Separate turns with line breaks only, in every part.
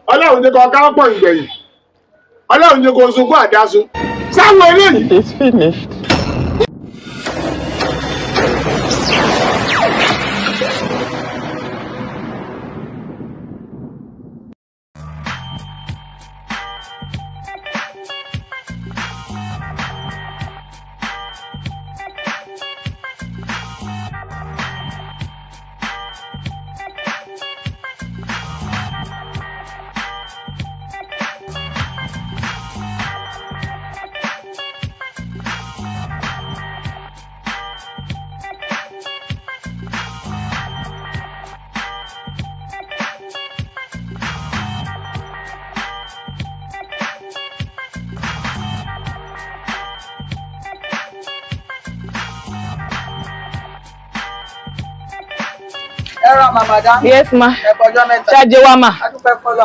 Ọlọ́run ní kó ká pọ̀ ìgbẹ̀yìn. Ọlọ́run ní kó sunkún àdásun. Sáwọn eléyìí.
It's finished.
Madam.
Yes, ma. Ṣáájú wa ma.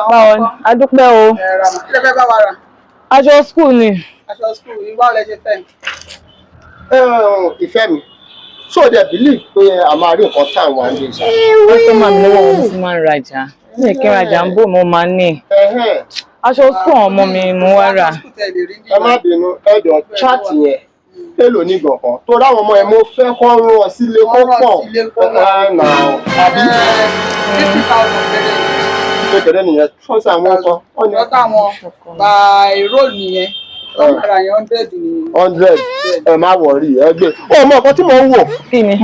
Báwo ni? Adúpẹ́ o.
Ṣé fẹ́ bá wa rà?
Aṣọ school ni.
Aṣọ school, ìwà ọ̀lẹ́ ṣe fẹ́.
Ìfẹ́ mi. So they believe pé a máa rí nǹkan tá à ń wá ní ìṣá.
Customer mi lọ́wọ́ wọn sì máa ń rajà. Mi kí n rajà ń bò mo máa ń ní. Aṣọ school ọmọ mi mo wá rà.
Ẹ má bínú, ẹ̀dọ̀ chat yẹn. Èlò ní gbọ̀ngàn tó ráwọn ọmọ ẹ mo fẹ́ kọ́ rán ọ sílé kó pọ̀ àbí 50,000 kékeré nìyẹn ṣọ́ọ̀ṣì àwọn ọkọ
ṣọ́ọ̀ṣì àwọn by roll nìyẹn ọ̀kadà yẹn 100 nìyẹn.
100 ẹ má wọ̀rí ẹ gbé ọmọ ọkọ tí mò ń wò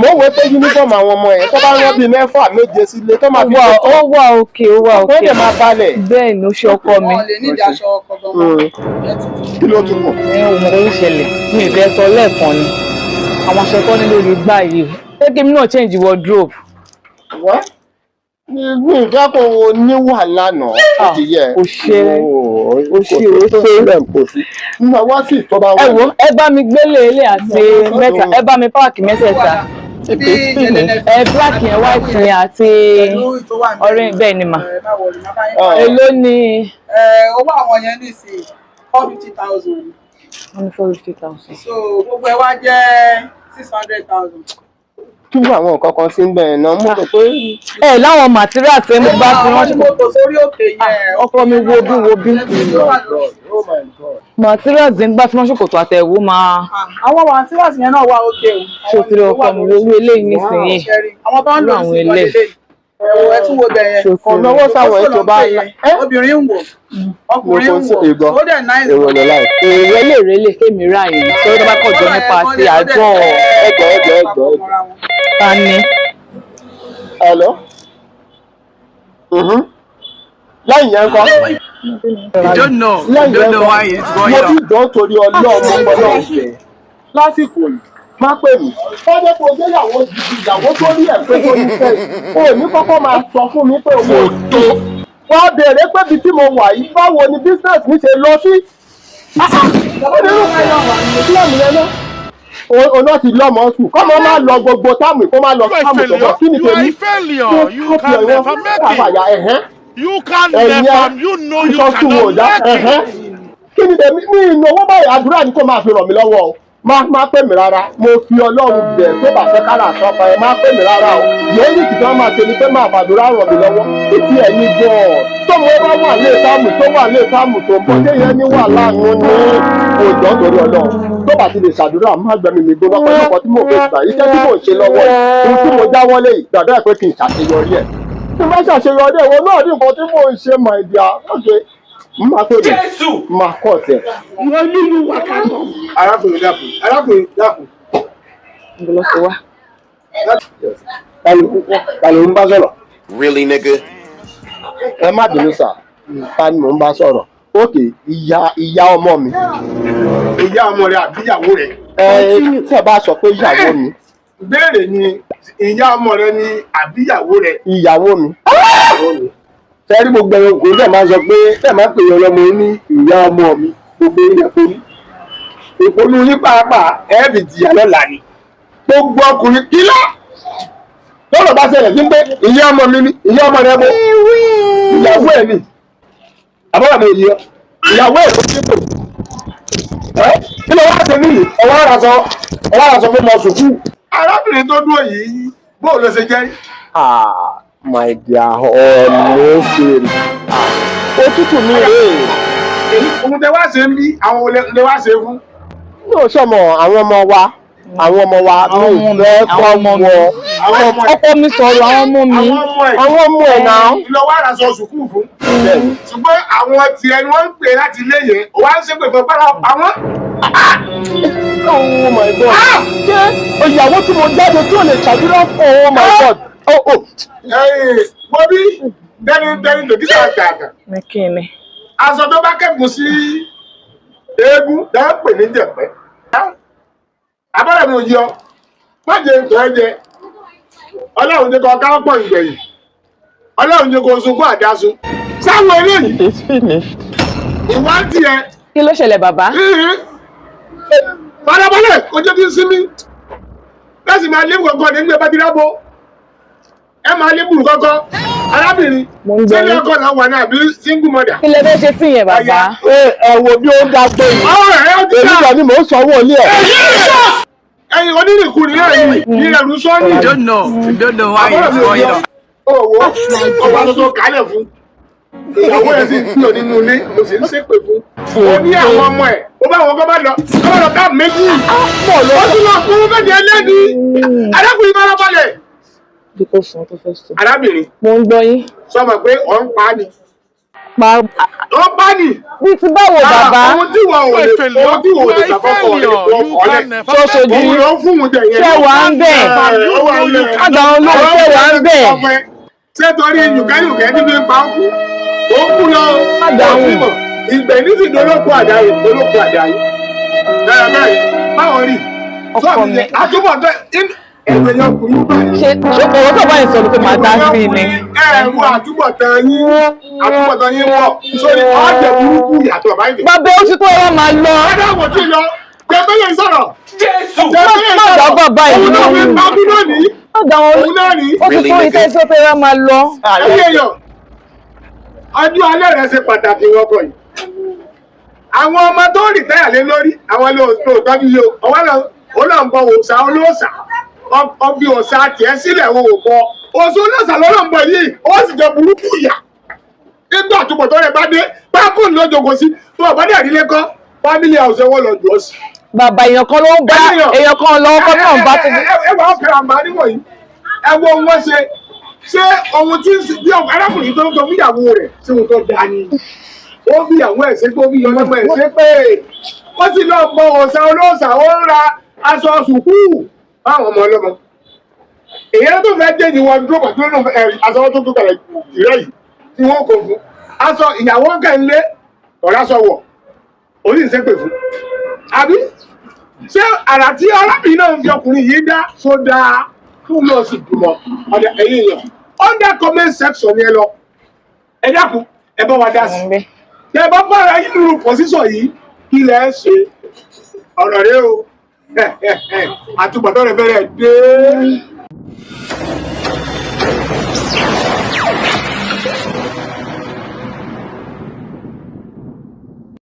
mo ń wo pé uniform àwọn ọmọ ẹ tó bá rán bíi 6 7 sílé tó máa fi
ó wà òkè ó wà òkè
ó dẹ̀ máa balẹ̀.
bẹ́ẹ̀ ni ó ṣe ọkọ mi.
wọ́n lè ní ìdáṣọ ọkọ gan-an.
kí ló tún kù.
òun ò ń ṣẹlẹ̀ mi ì fẹ́ sọ lẹ́ẹ̀kan ni àwọn aṣọ tó ní lórí gbá yìí pé kí mi náà change wardrobe.
wọ́n mi ìfẹ́ kó o ní wàhálà náà ó ti yẹ.
o ṣe
nígbà wá sí ìtọ́ba wà.
ẹ wo ẹ bá mi gbélé ilé àti mẹ́ta ẹ bá mi páàkì mẹ́tẹ̀ẹ̀ta ẹ black yẹn white yẹn àti orange bẹ́ẹ̀ ni mà. èló ni.
owó àwọn yẹn ní sí 450,000.
wọ́n ní 450,000.
so gbogbo ẹ wá jẹ́ 600,000.
kí wọ́n àwọn nǹkan kan sí ń bẹ̀rẹ̀ náà mo rò pé.
ẹ láwọn material tí mo bá fi ránṣẹ́.
mo sórí òkè yẹn.
ọkọ mi wo bí. materials ń bá fi ránṣẹ́ kòtò àtẹ̀wò máa.
àwọn materials yẹn náà wà òkè o.
ṣé o ti rí ọkọ mi wo owó eléyìí nísìnyí.
àwọn tó ń lò sí ìwọlé ẹ tún wo bẹ̀yẹn.
ọ̀nà owó sáwọn ètò bá
obìnrin ń wò ọkùnrin ń wò ó dẹ̀ náà
ìrọ̀lẹ́ láì.
èrè lè rélè kémi rà yìí tó tó bá kọjọ nípa ti àjọ
ẹgbẹ́.
ta ni.
hello. lẹ́yìn yẹn kọ́.
You don't know why it's going on.
mo ti dán torí ọlọ́run ọpọlọ ìfẹ́ lásìkò yìí má pè mí. wọ́n jẹ́ kó gbé ìyàwó tó rí ẹ̀ pé tó ní fẹ́ o ò ní kọ́kọ́ máa sọ fún mi pé owó tó. wọ́n béèrè pé ibi tí mo wà yìí báwo ni business mi ṣe lọ sí. Oná ti lọ́mọ sùn kọ́mọ máa lọ gbogbo táàmù kó máa lọ táàmù tọ̀gbọ̀ kí ni tèmi.
You can never make it. You can never, you know you cannot make it.
Kí ni tèmi ní ìnáwó báyìí àdúrà ni kò máa fi ràn mí lọ́wọ́ o. Má pè mí rárá, mo fi Ọlọ́run bẹ̀ tó bá fẹ́ kára àtọ́fà ẹ̀ má pè mí rárá o. Lórí ìkìtàn máa ṣe ni pé máa fàdúrà ràn mí lọ́wọ́. Títí ẹ̀yin gan-an tọ́mọ ẹ bá wà lé táàmù tó wà lé táàmù tó ń bọ̀ ṣé yẹn ní wà láàánú ní òòjọ́ torí Ọlọ́run. Tó bá ti lè ṣàdúrà má gbẹ̀mí mi gbóná pẹ̀lú ọkọ̀ tí mo fẹ́ gbà iṣẹ́ tí mò ń ṣe lọ́wọ́ ohun tí mo dáwọ́lé ìgbàdúrà pé kí n ṣàṣeyọrí ẹ̀. Tí n bá ṣàṣeyọrí ẹ̀ wọ́n náà ní nǹkan tí mò ń ṣe my dear. Má tó lè má kọ̀ tẹ̀.
Wọ́n nínú wákàtọ̀.
Arákùnrin dákun.
Ń lọ sí wa.
Ta ló ń bá sọ̀rọ̀?
Really, nigga?
Ẹ má bínú sà, ta ni mò ń bá sọ̀rọ̀? Ókè, ìyá ọmọ mi. Ìyá ọmọ rẹ àbí ìyàwó rẹ? Tí ẹ bá sọ pé ìyàwó mi. Béèrè ni ìyá ọmọ rẹ ni àbí ìyàwó rẹ? Ìyàwó mi. Sẹ́rí gbogbo ẹ̀rọ ògùn tẹ̀ máa sọ pé tẹ̀ máa pè é ọlọ́mọ ní ìyá ọmọ mi gbogbo ilẹ̀ polú. Ìpolú yín pàápàá ẹ̀ẹ́dì jìyà lọ́la ni. Gbogbo ọkùnrin kílá. Lọ́rọ̀ bá ṣẹlẹ̀ sí pé ìyá ọmọ mi ni ìyá ọmọ rẹ bó. Ìyàwó ẹ̀ ni. Àbọ̀wọ̀ mi yìí ìyàwó ẹ̀ tó ti pò. Kí ló wá ṣe níyì? Ọwọ́ ara sọ fún mọ sùkúù. Arábìnrin tó dúró yìí bóò ló ṣe jẹ́? My dear, ọ̀nà ṣe rí. òtútù mi rèé.
Òun tẹ wá ṣe ń bí àwọn olè wá ṣe fún.
Yóò sọmọ àwọn ọmọ wa ló fẹ́ kọ́ wọ.
Ọkọ mi sọ̀rọ̀ àwọn ọmọ mi.
Àwọn ọmọ ẹ̀ náà.
Lọ wá aṣọ sùkúù fún. Ṣùgbọ́n àwọn tiẹ̀ ni wọ́n ń pè láti ilé yẹn. Ó wá ń ṣépè fún bára àwọn.
Oh my God. Ṣé ìyàwó tí mo jáde tí ò lè ṣàdúrà fún oh my God.
Mo bí dẹ́ni tòkítà àgbààgbà. Aṣọ tó bá kẹ́kùn sí eégún dáa pè ní jẹ̀pẹ́. Abẹ́rẹ́ mi ò yọ. Má jẹ nǹkan ẹ jẹ. Ọlọ́run jẹ́ kó ká pọ̀ ìgbẹ̀yìn. Ọlọ́run jẹ́ kó sunkún àdásun. Sáwọn eléyìí.
It's finished.
Ìwádìí ẹ.
Kí ló ṣẹlẹ̀ bàbá?
Farabalẹ̀ kó jẹ́ kí n sinmi. Láti máa lébù kankan ní gbé bá ti dábò. Ẹ máa lébù kankan. Arábìnrin. Sẹ́ni ọkọ náà wà ní àbí single mother.
Kí lẹ fẹ́ ṣe sí yẹn bàbá?
Ẹ wo bí ó ń dá pé yìí. Èmi kan ni mò ń sanwó ilé ẹ̀.
Ẹyin onírìnkùnrin náà yìí ní ẹrù sọ́ọ̀nì.
You don't know why you fall in.
Owó ọba tuntun kálẹ̀ fún. Ìyàwó ẹ̀ sì ń lò nínú ilé, mo sì ń ṣépè fún. Ó ní àwọn ọmọ ẹ̀, ó bá àwọn ọkọ bá lọ ká méjì. Ó tún lọ fún méjì ẹlẹ́ni. Arákùnrin bára balẹ̀. Arábìnrin.
Mo ń gbọ́ yín.
Sọ ma pé ọ̀ ń pa á ni. Ó pa á ni.
Bí ti báwo bàbá?
Ohun tí wọ́n ò lè ṣàkọ́kọ́ rẹ̀ ọ̀lẹ̀.
Ṣọ́ṣojú.
Òun ló fún un jẹ̀yẹ.
Ṣé wà ń bẹ̀? Àgbà olóhùn ṣé wà ń bẹ̀?
Ṣé torí yùkẹ́yùkẹ́ tí fi ń pa ókú? Ó kú lọ. Ìgbẹ́ ní sì dolóko àdáyé. Bẹ́ẹ̀ báwo rí?
Ọkọ mi.
Àtúbọ̀ tẹ́ ẹ̀rọ yẹn kùnú báyìí.
Ṣé ọ̀rọ̀ tó bá yẹn sọ pé màá dá sí ni?
Ẹ̀rù àtúbọ̀tán yín pọ̀ sórí ọ̀jẹ̀ burúkú yàtọ̀ báyìí.
Bàbá ó ti tó ẹ̀rọ máa lọ.
Ẹ̀rọ kò tí ì lọ. Jẹ́pẹ́ yẹn sọ̀rọ̀.
Má dá bàbá yìí
Òun náà fi pa ọdún lónìí.
Má dá wọn.
Òun náà rí.
Ó ti tó ìtẹ́ sí pé ẹ̀rọ máa lọ.
Ẹ̀yìn èèyàn. Ọjọ́ alẹ́ rẹ̀ ṣe pàtàkì wọ́pọ̀ yìí. Àwọn ọmọ tó rìtáyà lé lórí àwọn olóòótọ́ bí yóò. Ọwọ́ náà ń bọ òòṣà olóòṣà. Ọbí òòṣà tiẹ̀ sílẹ̀ wo wò bọ. Òòṣà olóòṣà lọ́nà ń bọ̀ yìí. Ó sì jẹ burúkú ìyà. Nígbà àtúbọ̀tán rẹ̀ bá dé, pákó ní lójoogo sí. Tó ọ̀bá dẹ̀ nílé kọ́, fámílì àwùjọ wọn lọ jù ọ́ sí.
Bàbá èèyàn kan ló ń bá èèyàn kan lọ́wọ́ kan náà ń bá tó.
Ẹ wà ó fẹ́ràn àmà níwọ̀nyí. Ẹ wo ohun wọ́n ṣe. Ṣé ohun tí bí arákùnrin tó ń sọ fún ìyàwó rẹ̀ ṣé ohun tó dáa ni? Ó fi ìyàwó ẹ̀ ṣe pé ó fi ọlọ́mọ ẹ̀ ṣe pé ó sì lọ bọ òòṣà olóòṣà ó ń ra aṣọ sùkúù fáwọn ọmọ ọlọ́mọ. Èyí tó fẹ́ jẹ́ ìwọ̀n dúró pàtó nínú aṣọ tó tó kalẹ̀ ìrẹ́ yìí tí wọ́n kò fún. Aṣọ ìyàwó kẹ́ńlé ọ̀rásọ wọ̀ orí ìṣépè fún. Àbí ṣé àrà tí arábìnrin náà ń fi ọkùnrin yìí dá sódà fún lọ sí ìgbìmọ̀ ọ̀dà ẹ̀yìn yàn under comment section yẹn lọ ẹ dákun ẹ bá wa dá sí ẹ bá bára yín nínú pòsíṣọ̀ yìí kí lẹ ṣe ọ̀rọ̀ rẹ o àtúbọ̀tán rẹ fẹ́rẹ̀ dé.